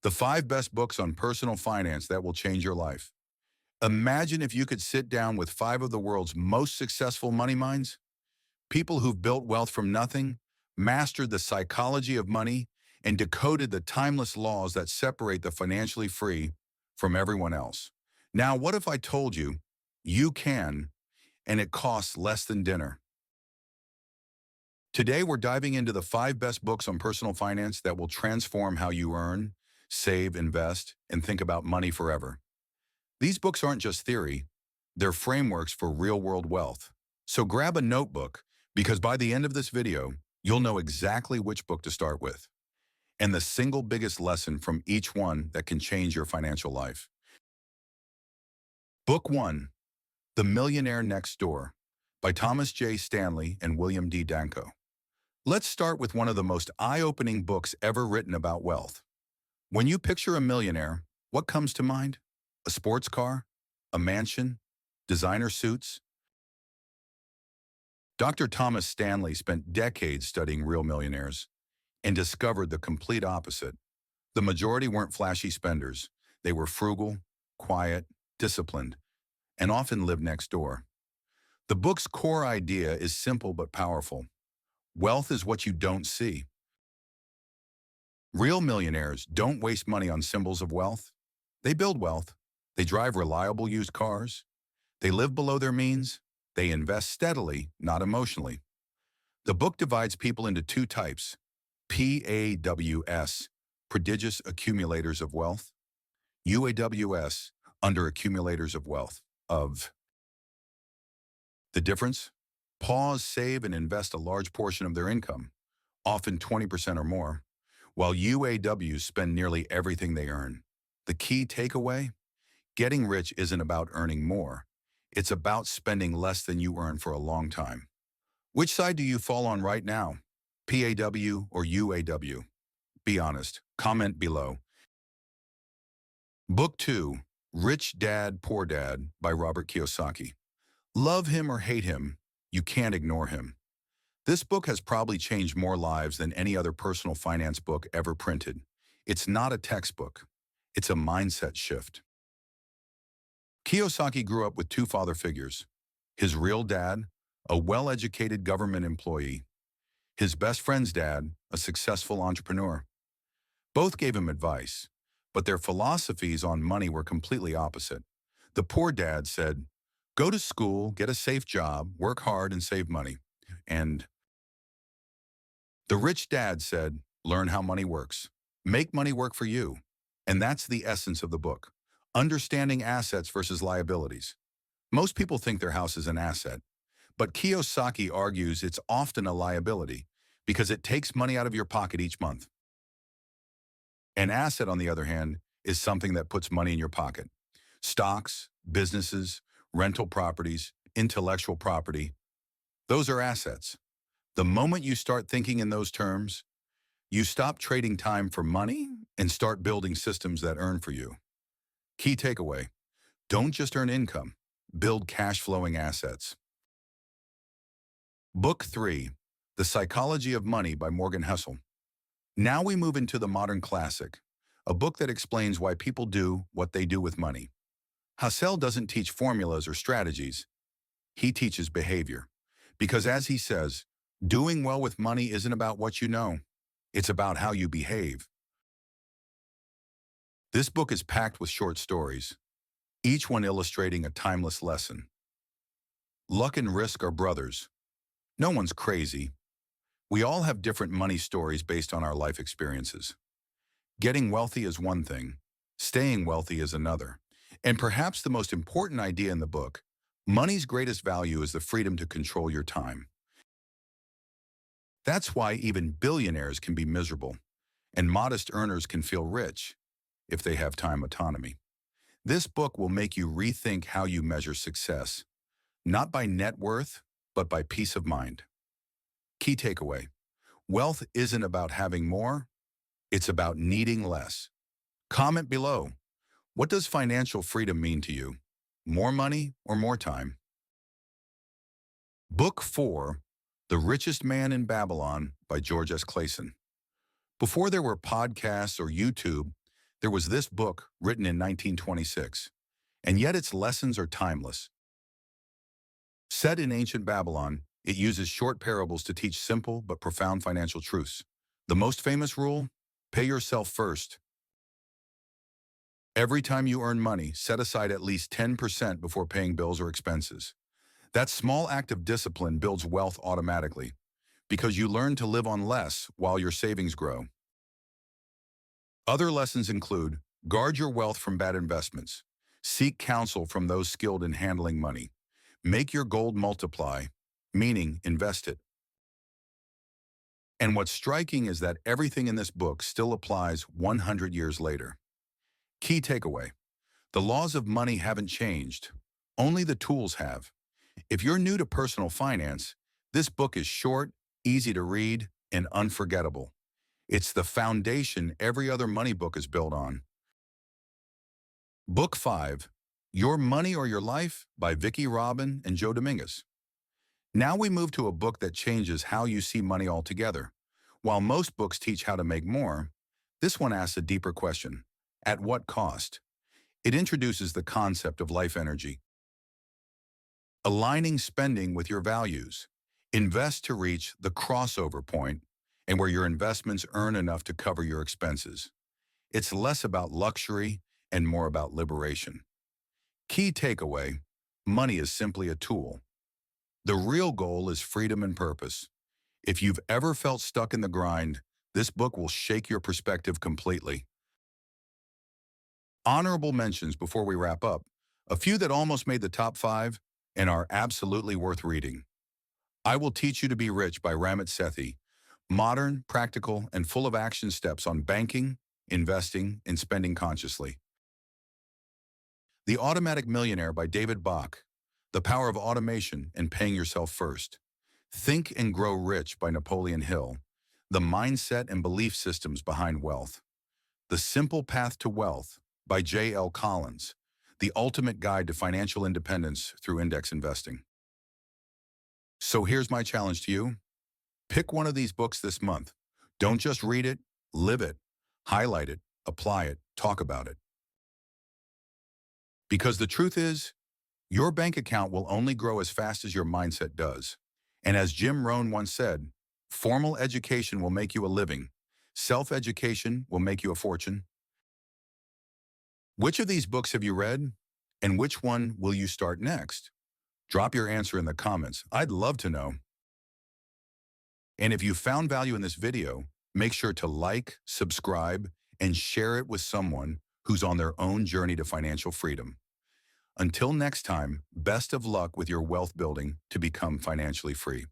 The 5 best books on personal finance that will change your life. Imagine if you could sit down with 5 of the world's most successful money minds, people who've built wealth from nothing, mastered the psychology of money, and decoded the timeless laws that separate the financially free from everyone else. Now, what if I told you you can, and it costs less than dinner? Today, we're diving into the 5 best books on personal finance that will transform how you earn, save, invest, and think about money forever. These books aren't just theory, they're frameworks for real-world wealth. So grab a notebook, because by the end of this video, you'll know exactly which book to start with, and the single biggest lesson from each one that can change your financial life. Book 1, The Millionaire Next Door, by Thomas J. Stanley and William D. Danko. Let's start with one of the most eye-opening books ever written about wealth. When you picture a millionaire, what comes to mind? A sports car? A mansion? Designer suits? Dr. Thomas Stanley spent decades studying real millionaires and discovered the complete opposite. The majority weren't flashy spenders. They were frugal, quiet, disciplined, and often lived next door. The book's core idea is simple but powerful. Wealth is what you don't see. Real millionaires don't waste money on symbols of wealth. They build wealth. They drive reliable used cars. They live below their means. They invest steadily, not emotionally. The book divides people into 2 types: PAWS, prodigious accumulators of wealth; UAWS, under accumulators of wealth. The difference? PAWS save and invest a large portion of their income, often 20% or more, while UAWs spend nearly everything they earn. The key takeaway? Getting rich isn't about earning more. It's about spending less than you earn for a long time. Which side do you fall on right now? PAW or UAW? Be honest. Comment below. Book 2, Rich Dad, Poor Dad by Robert Kiyosaki. Love him or hate him, you can't ignore him. This book has probably changed more lives than any other personal finance book ever printed. It's not a textbook. It's a mindset shift. Kiyosaki grew up with 2 father figures. His real dad, a well-educated government employee. His best friend's dad, a successful entrepreneur. Both gave him advice, but their philosophies on money were completely opposite. The poor dad said, "Go to school, get a safe job, work hard, and save money." And the rich dad said, "Learn how money works. Make money work for you." And that's the essence of the book. Understanding assets versus liabilities. Most people think their house is an asset, but Kiyosaki argues it's often a liability because it takes money out of your pocket each month. An asset, on the other hand, is something that puts money in your pocket. Stocks, businesses, rental properties, intellectual property, those are assets. The moment you start thinking in those terms, you stop trading time for money and start building systems that earn for you. Key takeaway: don't just earn income, build cash-flowing assets. Book 3, The Psychology of Money by Morgan Housel. Now we move into the modern classic, a book that explains why people do what they do with money. Housel doesn't teach formulas or strategies. He teaches behavior. Because as he says, doing well with money isn't about what you know. It's about how you behave. This book is packed with short stories, each one illustrating a timeless lesson. Luck and risk are brothers. No one's crazy. We all have different money stories based on our life experiences. Getting wealthy is one thing. Staying wealthy is another. And perhaps the most important idea in the book, money's greatest value is the freedom to control your time. That's why even billionaires can be miserable, and modest earners can feel rich if they have time autonomy. This book will make you rethink how you measure success, not by net worth, but by peace of mind. Key takeaway: wealth isn't about having more, it's about needing less. Comment below. What does financial freedom mean to you? More money or more time? Book 4, The Richest Man in Babylon by George S. Clason. Before there were podcasts or YouTube, There was this book written in 1926, and yet its lessons are timeless. Set in ancient Babylon, it uses short parables to teach simple but profound financial truths. The most famous rule? Pay yourself first. Every time you earn money, set aside at least 10% before paying bills or expenses. That small act of discipline builds wealth automatically, because you learn to live on less while your savings grow. Other lessons include: guard your wealth from bad investments. Seek counsel from those skilled in handling money. Make your gold multiply, meaning invest it. And what's striking is that everything in this book still applies 100 years later. Key takeaway: the laws of money haven't changed. Only the tools have. If you're new to personal finance, this book is short, easy to read, and unforgettable. It's the foundation every other money book is built on. Book 5, Your Money or Your Life by Vicki Robin and Joe Dominguez. Now we move to a book that changes how you see money altogether. While most books teach how to make more, this one asks a deeper question: at what cost? It introduces the concept of life energy. Aligning spending with your values. Invest to reach the crossover point and where your investments earn enough to cover your expenses. It's less about luxury and more about liberation. Key takeaway: money is simply a tool. The real goal is freedom and purpose. If you've ever felt stuck in the grind, this book will shake your perspective completely. Honorable mentions before we wrap up: a few that almost made the top 5 and are absolutely worth reading. I Will Teach You to Be Rich by Ramit Sethi. Modern, practical, and full of action steps on banking, investing, and spending consciously. The Automatic Millionaire by David Bach. The Power of Automation and Paying Yourself First. Think and Grow Rich by Napoleon Hill. The Mindset and Belief Systems Behind Wealth. The Simple Path to Wealth by J. L. Collins. The Ultimate Guide to Financial Independence Through Index Investing. So here's my challenge to you. Pick one of these books this month. Don't just read it, live it, highlight it, apply it, talk about it. Because the truth is, your bank account will only grow as fast as your mindset does. And as Jim Rohn once said, formal education will make you a living. Self-education will make you a fortune. Which of these books have you read? And which one will you start next? Drop your answer in the comments. I'd love to know. And if you found value in this video, make sure to like, subscribe, and share it with someone who's on their own journey to financial freedom. Until next time, best of luck with your wealth building to become financially free.